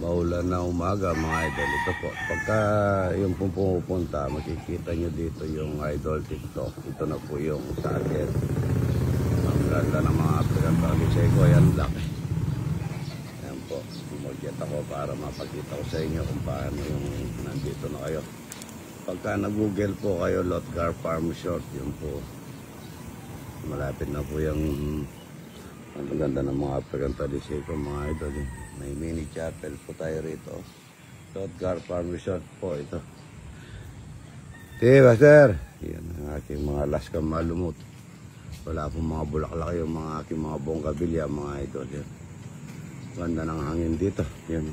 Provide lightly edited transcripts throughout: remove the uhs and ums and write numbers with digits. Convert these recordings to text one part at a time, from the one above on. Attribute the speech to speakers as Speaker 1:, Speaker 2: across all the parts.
Speaker 1: Maulan na umaga mga idol. Ito po, pagka yung pumupunta, makikita nyo dito yung idol TikTok. Ito na po yung sa akin. Ang ganda ng mga African Palisay ko. Yan laki. Yan po, mag-get ako para mapakita ko sa inyo kung paano yung nandito na kayo. Pagka nag-google po kayo, Lotgar Farm Resort, yun po. Malapit na po yung ang ganda ng mga African Palisay ko mga idol. May mini chapel po tayo rito. Lotgar Farm Resort po ito. Okay, Master. Yan ang aking mga laskang malumot. Wala pong mga bulaklak yung mga aking mga bongkabilya mga idol. Yan. Ganda ng hangin dito. Yan.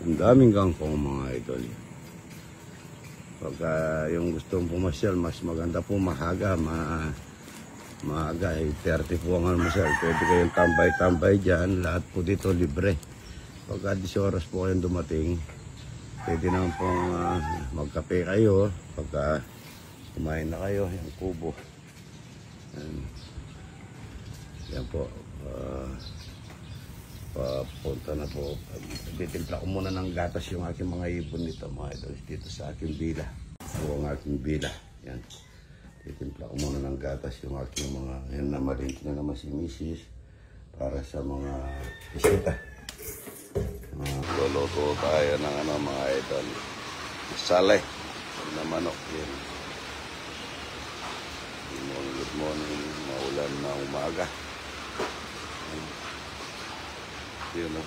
Speaker 1: Ang daming gangkong mga idol. Yan. Pagka yung gustong pumasyal, mas maganda po mahaga, maaga ay 30 po ang almusal. Pwede kayong tambay-tambay dyan. Lahat po dito libre. Pagka 10 oras po kayong dumating, pwede naman pong magkape kayo. Pagka kumain na kayo, yung kubo. Yan po. Papunta na po. Titimpla ko muna ng gatas yung aking mga ibon nito mga idol. Dito sa aking bila. O ang aking bila. Yan. Titimpla ko muna ng gatas yung aking mga, yan na marinti na naman si Mrs. para sa mga bisita. Luluto tayo ng mga idol. Sale na manok yun. Good morning, maulan na umaga. Yun o.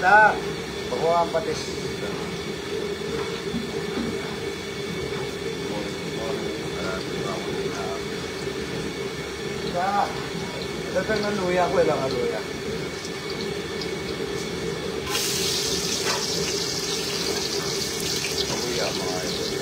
Speaker 1: Kita, bawa ang patis. Kita, datang ng luya ko, ilang luya. Luya mga ito.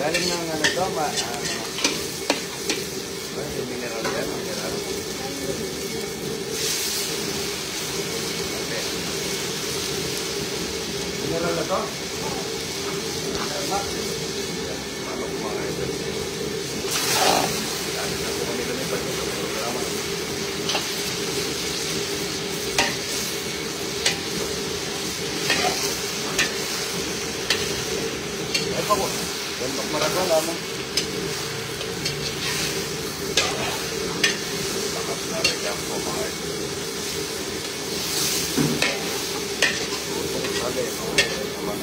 Speaker 1: Galing ng ano to, yung mineral yan, mineral. Okay. Mineral na to? Manok mga ito. Galing na po kami ganit pag ito. Ay pa po. Untuk mereka lama. Sangat menarik yang pemain. Untuk ada sama.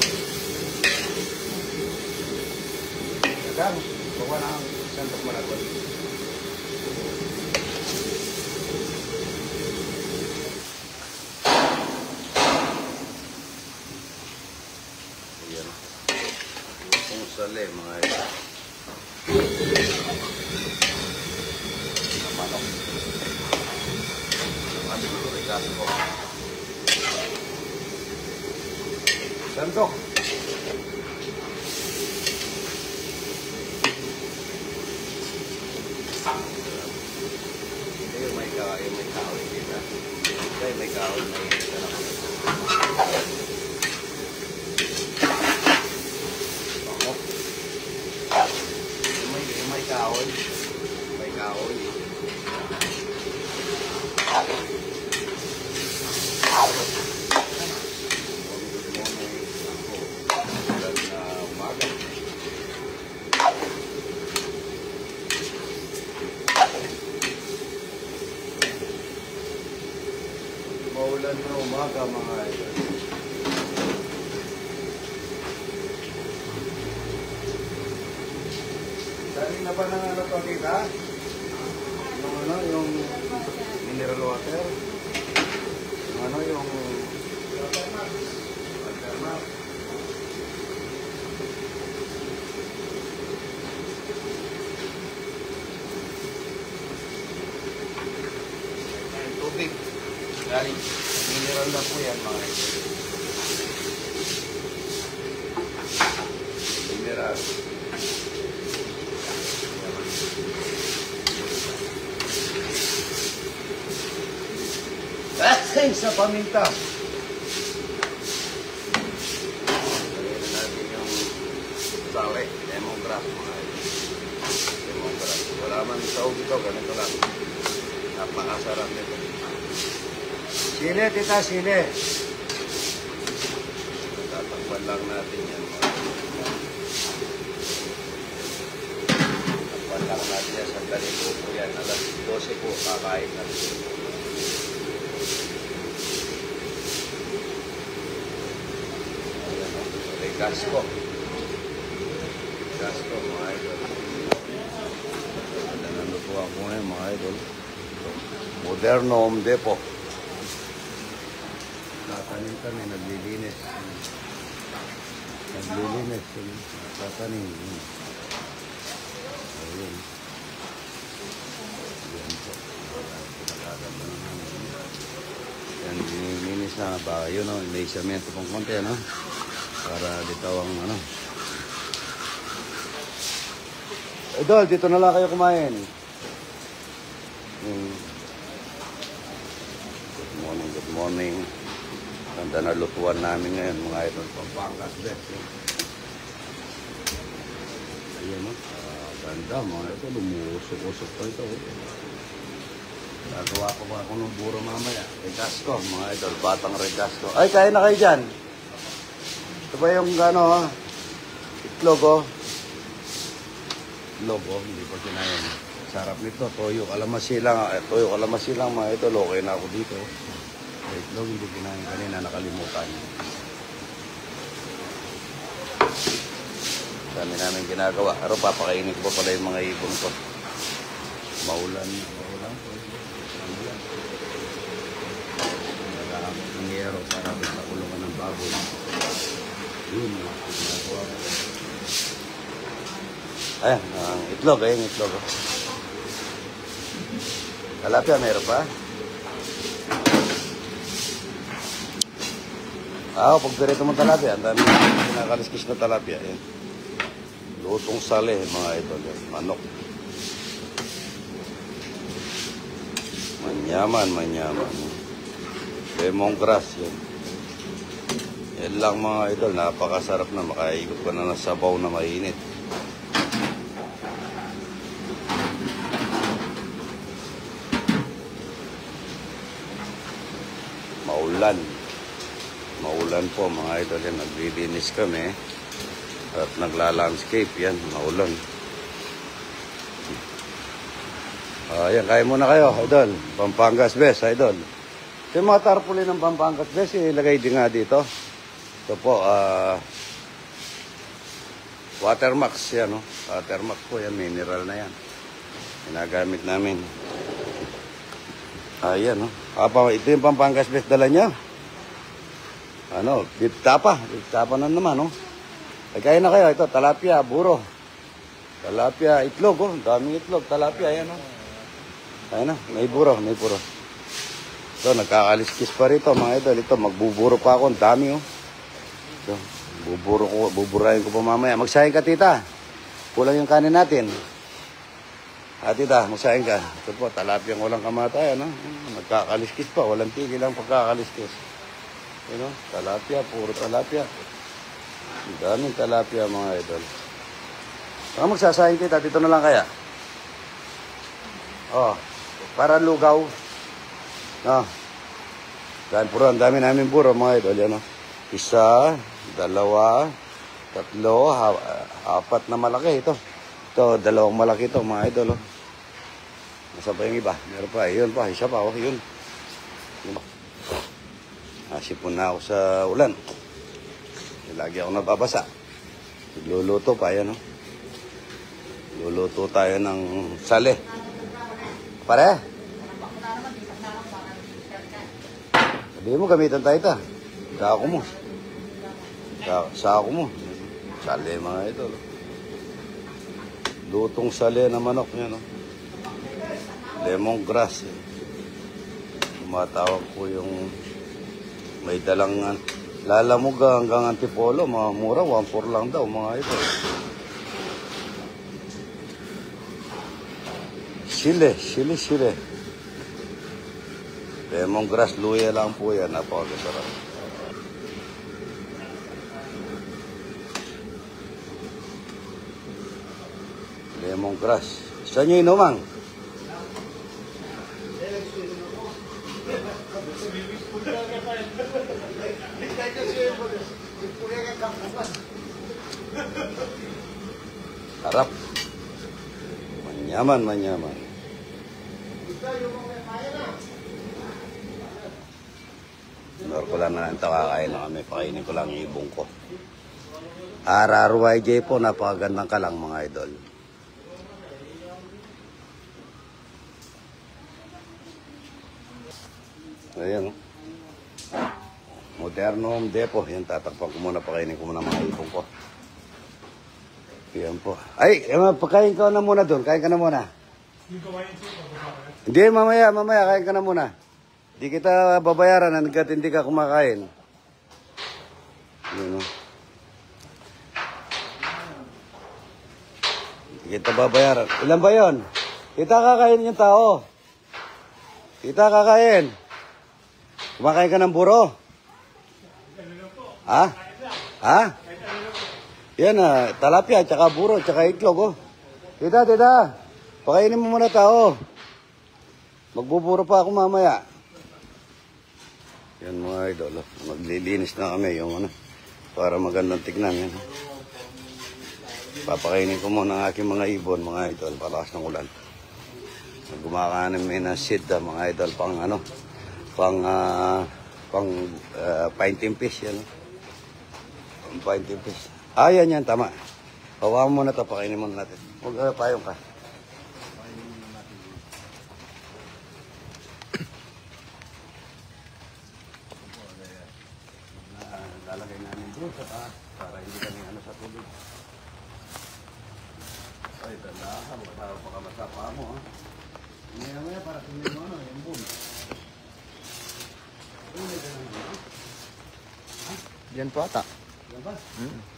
Speaker 1: Kan, bawa nang untuk mereka. Sale mga ito. Manok. Ang ating rigaso ko. Sandok. Yung may kahoy dito. Kaya may kahoy na ito na kami. May kahoy. Good morning. Umaga. Magandang umaga mga idol. Dali na ba ng ano to kita? Yung ano, yung mineral water? Yung ano, yung watermark. Tubig. Galing. Mineral na po yan mga idol. Mineral. Ay, sa paminta. Lagyan na natin yung sali. Lemongrass mga idol. Lemongrass. Wala man sa ubi ito. Ganito lang. Napakasarap nito. Sili, tita, sili. Tatakpan lang natin yan. Tatakpan lang natin yan. Sandali po po yan. Alas 12 po, kakain natin. Ayan o. Regasco. Regasco, mga idol. Nanutuwa ko ngayon, mga idol. Moderno Home Depot. Tatanim kami, naglilinis. Naglilinis. Tatanim. Ayun. Yan po. Yan, nililinis na. Baka yun, no? May semento pang konti, no? Para dito ang, ano. Idol, dito na lang kayo kumain. Good morning. Ganda na lutuan namin ngayon, mga idol. Pampangas best. Ayan o. Ganda, mga ito. Lumusok-usok pa ito. Nagawa ko ba ako ng buro mamaya? Regasco, mga idol. Batang Regasco. Ay, kain na kayo dyan. Ito ba yung gano, itlog, oh. Itlog, oh. Hindi pa kinain. Sarap nito. Toyo kalamansi lang. Toyo kalamansi lang, mga idol. Okay na ako dito. Itlog, hindi kinain kanina, nakalimutan. Dami namin ginagawa. Pero papakainin ko pa pala yung mga ibon ko. Maulan. Maulan po. Maulan. Nagagamit ng yero para sa kulungan ng baboy. Yun, ginagawa ko. Ayan, ang itlog. Ayan, itlog. Talapia, meron pa? Pag dirito mo talapia, ang dami kinakaliskis na talapia. Yan. Lutong sali, mga idol. Manok. Manyaman, manyaman. Lemongrass yan. Yan lang mga idol, napakasarap na. Makaikot ka na ng sabaw na mainit. Maulan. Maulan po mga idol yan. Naglilinis kami at nagla-landscape yan. Maulan. Ayan, kain muna kayo idol. Pampangas best idol. Ito yung mga tarpaulin ng Pampangas best, ilagay din nga dito. Ito po, Watermax yan, no? Watermax po yan, mineral na yan. Ginagamit namin. Ayan, no? Ito yung Pampangas best dala niya. Ano, beef tapa. Beef tapa na naman, no? Ay, kaya na kayo. Ito, talapia, buro. Talapia, itlog, oh. Daming itlog. Talapia, ayan, oh. Ayan na, may buro, may buro. Ito, nagkakaliskis pa rito, mga idol. Ito, magbuburo pa ako. Ang dami, oh. Ito, buburahin ko pa mamaya. Magsahin ka, tita. Kulang yung kanin natin. Tita, magsahin ka. Ito po, talapia ng walang kamatayan, no? Nagkakaliskis pa. Walang tigil ang pagkakaliskis. You know, talapia, puro talapia. Ang daming talapia, mga idol. Baka magsasahin kita, dito na lang kaya. Para lugaw. Dahil puro, ang dami namin puro, mga idol. Yan, isa, dalawa, tatlo, apat na malaki ito. Ito, dalawang malaki ito, mga idol. Nasa pa yung iba? Meron pa, yun pa, isa pa, yun. Nasipon na ako sa ulan. Lagi ako nababasa. Luluto pa yan, no? Luluto tayo ng sale. Pare? Sabi mo, gamitan tayo ito. Sako mo. Sako mo. Sale mga ito. Lutong sale na manok niya, no? Lemongrass. Tumatawag po yung may dalang lalamog hanggang Antipolo. Mga mura, 1.4 lang daw mga ito. Sile. Lemongrass, luya lang po yan. Napakasarap. Lemongrass. Saan nyo inumang? Harap. Manyaman. Ko lang na ito, kakain lang kami. Pakainin ko lang yung ibong ko. RRYJ po, napakagandang kalang mga idol. Ayan, Moderno Home Depot. Yan, tatakpan ko muna, pakainin ko muna mga ibong ko. Yan po. Ay, pagkain ka na muna doon. Kain ka na muna. Hindi, mamaya, kain ka na muna. Di kita babayaran hanggat hindi ka kumakain. Yun, no? Di kita babayaran. Ilan ba yun? Kita kakain yung tao. Kita kakain. Kumakain ka ng buro? Ha? Yan talapia, tsaka buro, tsaka itlog, oh. Tita. Pakainin mo muna tao. Magbuburo pa ako mamaya. Yan mga idol, maglilinis na kami yung para magandang tignan yan. Papakainin ko muna ang aking mga ibon, mga idol, palakas ng ulan. Gumakain namin ng seed, mga idol, pang painting fish yan. Pang painting fish. Yan, tama. Hawakan mo na ito, pakainin muna natin. Huwag payong ka. Lalagay namin doon sa taas para hindi kami sa tubig. Ay, tanda ka, baka masapa mo, ha? Maya para tingin mo, yung boom.
Speaker 2: Diyan po ata.
Speaker 1: Yan ba?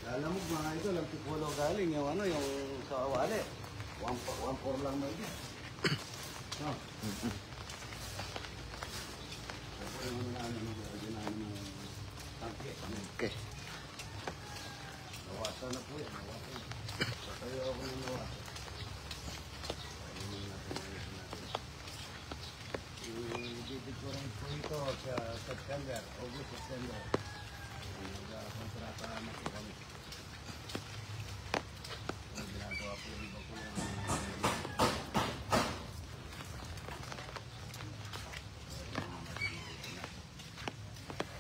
Speaker 1: Lalamog mga ito, lang Tipolo galing, yung yung sa Awali. 1.4 lang na ito. No?
Speaker 2: Okay.
Speaker 1: Nawasan na po yan. Patayo ako ng nawasan. Ibibig ko rin po ito sa September, August-September. Nag-kontrata na po kami. Ginagawa po yung iba ko lang.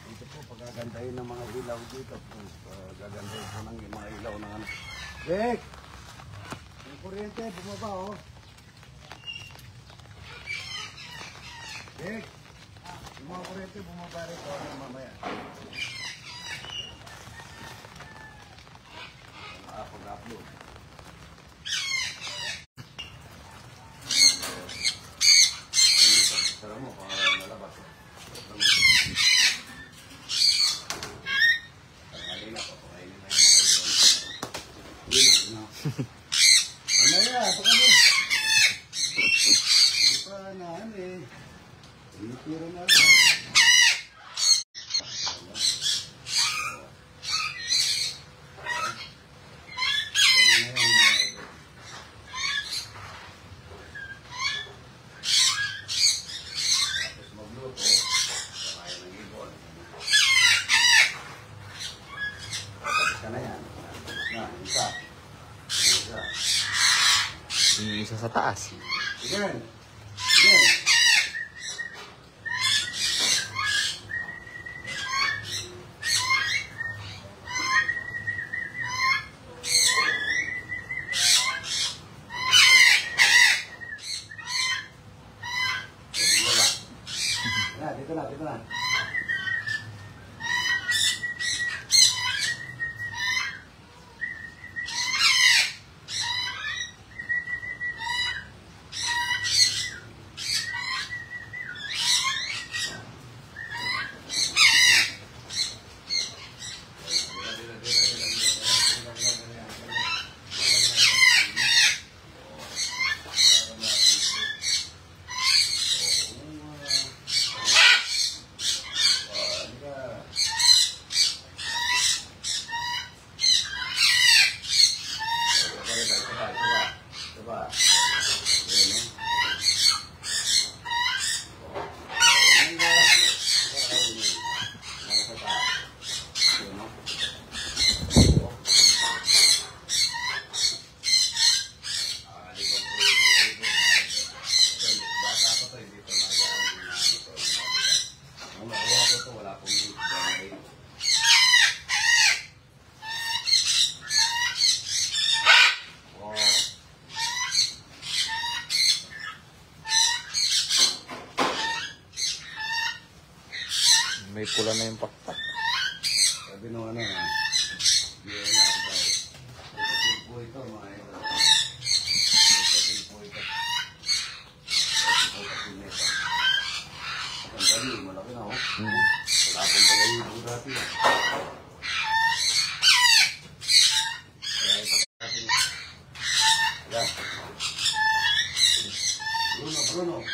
Speaker 1: Dito po, pagagandahin ng mga ilaw dito. Pagagandahin po ng mga ilaw ng ano. Rick! Yung kuryente, bumaba, oh. Rick! Yung mga kuryente, bumaba rin po mamaya. Pag-upload. Tara mo, kung nalabas. Kanina pa, pakainin na yung mga ibon. Mamaya, ito ka mo. Hindi pa naan Inipiro na rin.
Speaker 2: Isa sa taas.
Speaker 1: Again. dito na.
Speaker 2: May pula na yung pakpak.
Speaker 1: Sabi nung ano, yun na, ito po ito, mga ito. Ito po ito. Ang dali, malaki na, oh. Wala akong pala yung dati. Kaya ipagkasin. Yan. Bruno.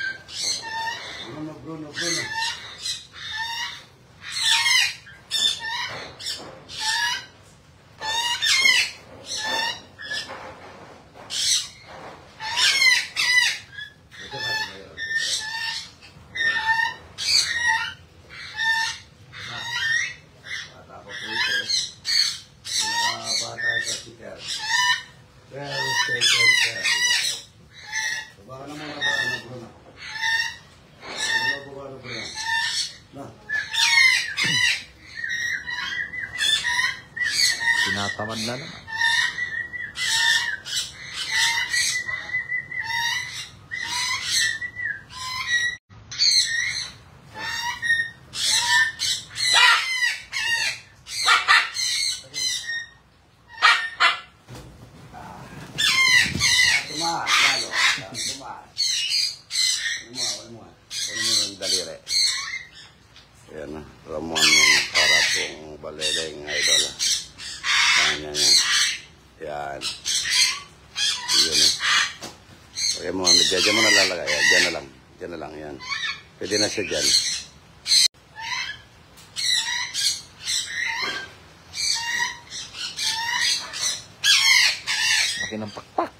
Speaker 2: Tinatamad na naman.
Speaker 1: Daliri. Ayan na, Ramon yung karapong baleleng idol. Yan. Yan. Yun na. Okay mo, dyan mo nalalagay. Dyan na lang. Yan. Pwede na siya dyan.
Speaker 2: Laki ng pakpak.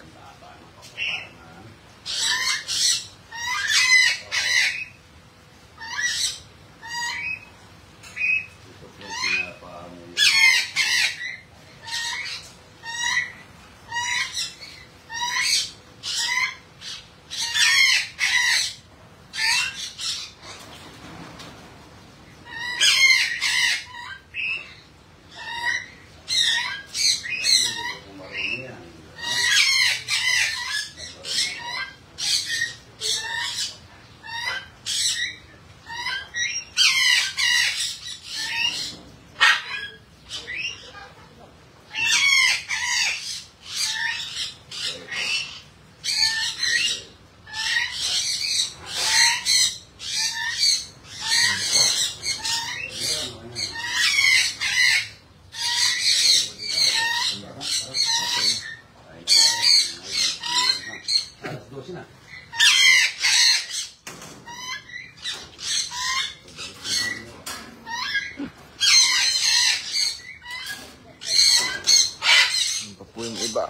Speaker 2: Po yung iba.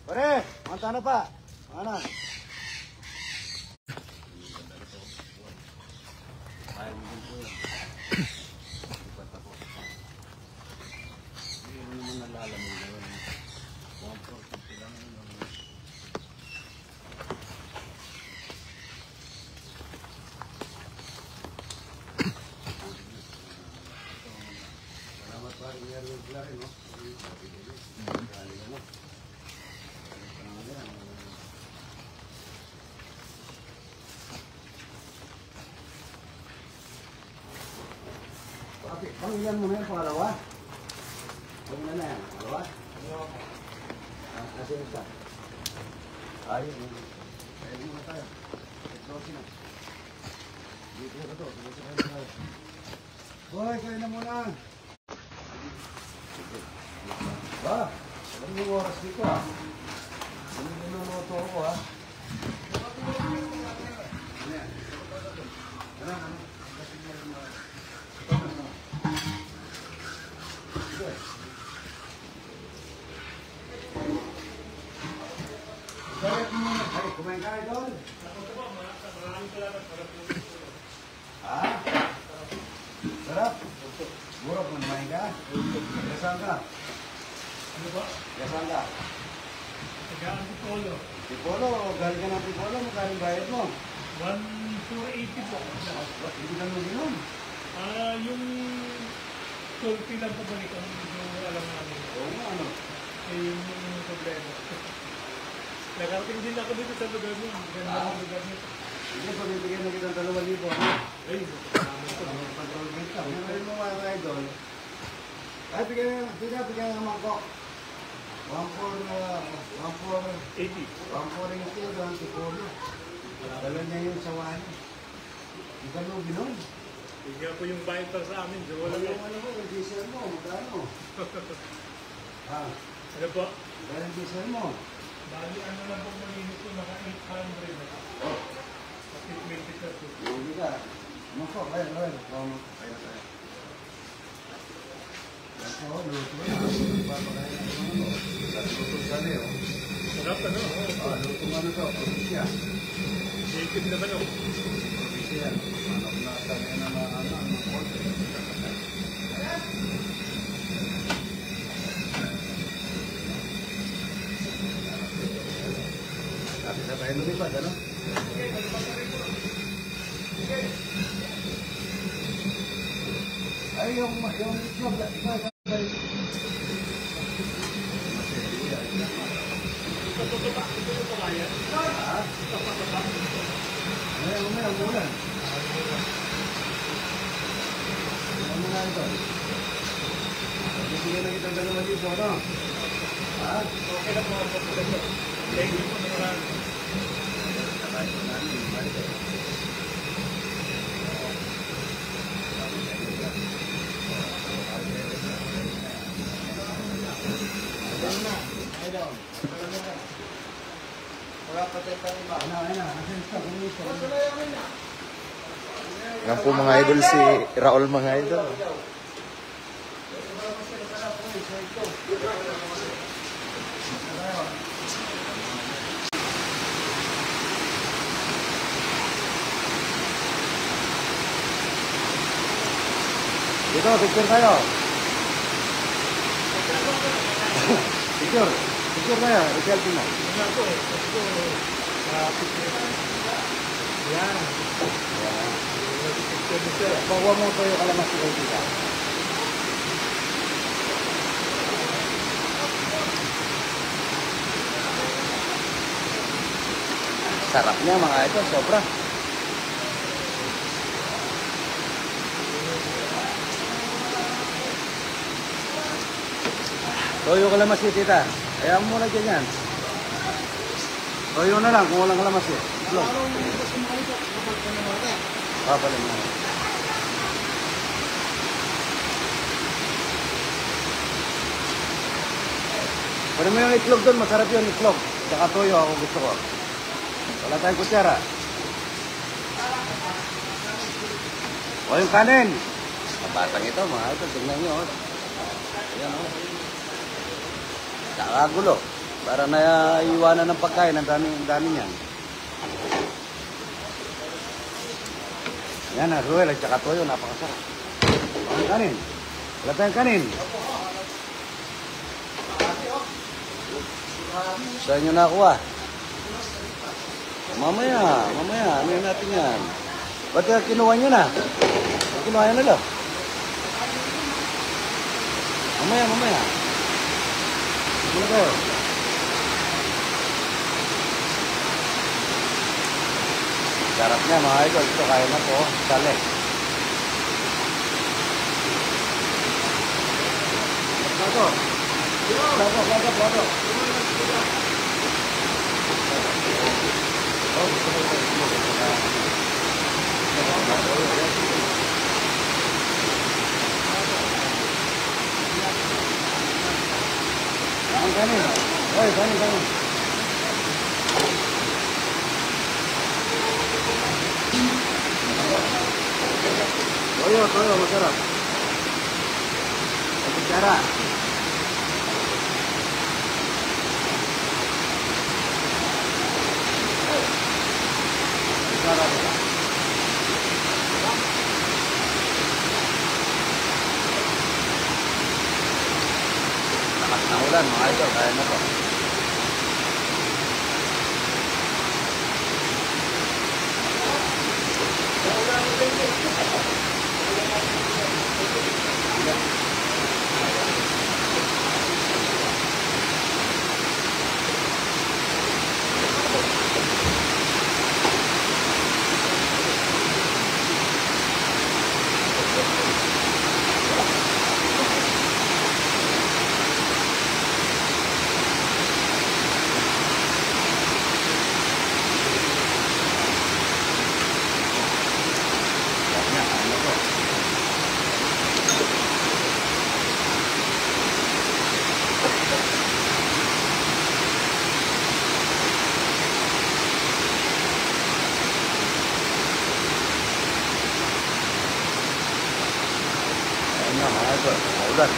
Speaker 3: Pare, manta na pa. Mana? Hindi mo nalalaman na yun. 140 lang yun. Panggilan mo na yung pangalawa? Panggilan na yan, pangalawa? Kasi isa. Ayun. Ayun na tayo. Ito na. Dito na ito. Boy, kayo na muna. Ba? Alam mo yung oras dito ha? Alam mo yung noto ko ha? Ano yan? Ano? Ay, kumain ka doon? Ha? Sarap? Burok mo kumain ka? Yasan ka?
Speaker 4: Ano ba?
Speaker 3: Yasan ka?
Speaker 4: Tagaan Tipolo.
Speaker 3: Tipolo? Galing ka ng Tipolo? Magkaling bayad mo?
Speaker 4: 1,480 po.
Speaker 3: Ba't hindi ka mo ginom?
Speaker 4: Yung toll fee lang pabalik ang medyo alam namin.
Speaker 3: Oo nga ano?
Speaker 4: Eh, yun yung problema. Nakarating din ako dito sa lugar niyo. Ganda ng lugar niyo.
Speaker 3: Hindi, pag-ibigyan na kitang 2,000.
Speaker 4: Ay, salamat po.
Speaker 3: Pag-control ka. Meron mo mga idol. Ay, bigyan ng mangkok. 1,480.
Speaker 4: 80.
Speaker 3: 1,480 ang Tipolo. Dala niya yung sawan. Hindi ka mo ginom.
Speaker 4: Bigyan ko yung bayad para sa amin. So, wala
Speaker 3: Yung
Speaker 4: mo.
Speaker 3: ano mo, yung diesel mo, magkano? Ha?
Speaker 4: Ano po?
Speaker 3: Dahil yung diesel mo.
Speaker 4: Bali, ano lang po malimit ko, mga 800 na.
Speaker 3: Oh,
Speaker 4: Kasi 20 pesos.
Speaker 3: hindi ka. Mangkok, ayun. Ayun tayo. Mangkok, luto na. Papakain na ano. Luto ka na yun.
Speaker 4: Sarap ano?
Speaker 3: Luto ano to, probinsya.
Speaker 4: Naked naman ako.
Speaker 3: Probinsya. Manok na kami na mangkok. Sabi na tayo lumipad, ano? Ay, yung itlog, Ay, umay, umulan. Umulan ito. Bibigyan na kitang 2,000, ano? Ha?
Speaker 4: Okay na po. Thank you po naman.
Speaker 2: Yan po mga idol si Raul mga idol.
Speaker 3: Dito, picture tayo. Picture tayo, selfie na.
Speaker 4: Ano po? Ito, yan. Picture ni sir.
Speaker 3: Bawa mo ito yung kalamas ko kita. Sarap niya mga ito, sobra. Toyo kalamansi, tita. Kaya mo muna dyan yan. Toyo na lang kung walang kalamansi. Itlog. Papalim na. Pwede mo yung itlog doon. Masarap yun, itlog. Saka toyo ako gusto ko. Wala tayong kutsara. O yung kanin. Kabatang ito mga ito. Tignan nyo. Ayan o. Nakagulo. Para naiiwanan ng pagkain. Ang dami niyan. Yan na, Ruel at saka toyo. Napakasarap. O yung kanin. Wala tayong kanin. Saan nyo nakuha? Mamaya. Ano yun natin yan? Ba't kinuha nyo na? Kinuha nyo na lang.
Speaker 1: Mamaya, mamaya. Muna kayo. Sarap niya mga idol. Ito kaya na po. Sali. Plato. Plato, plato, plato. Kanin. Oy, kanin, kanin. Toyo, toyo, masarap. Bicara. Bicara. Lakas ng ulan, mga idol, kaya na po. Ulan.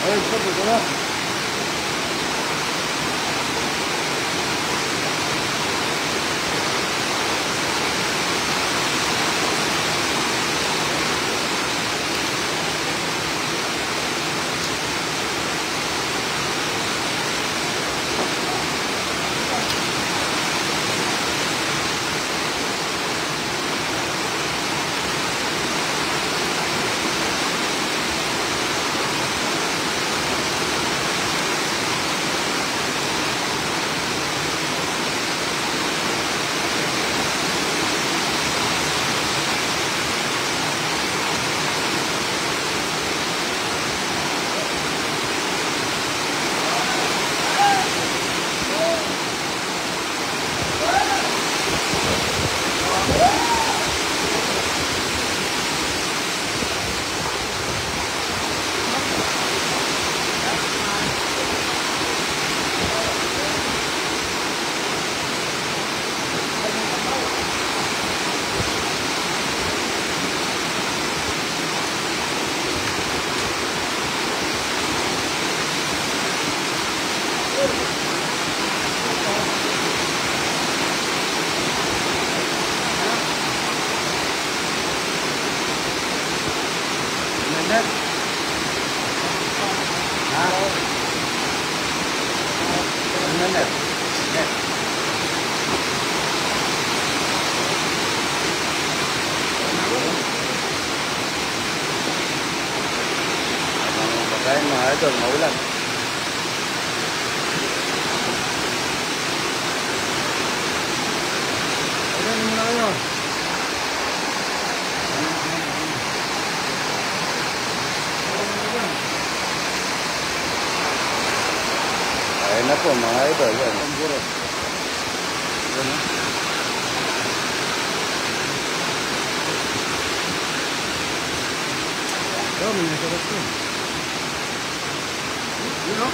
Speaker 1: Ay, stop, ito na. na net. Net. Habang pagkain mga idol, maulan.
Speaker 3: Ayan muna kayo.
Speaker 1: Ayun na po mga idol. Yan. Yan, ah.
Speaker 3: Oh, may nasarap ko. You know?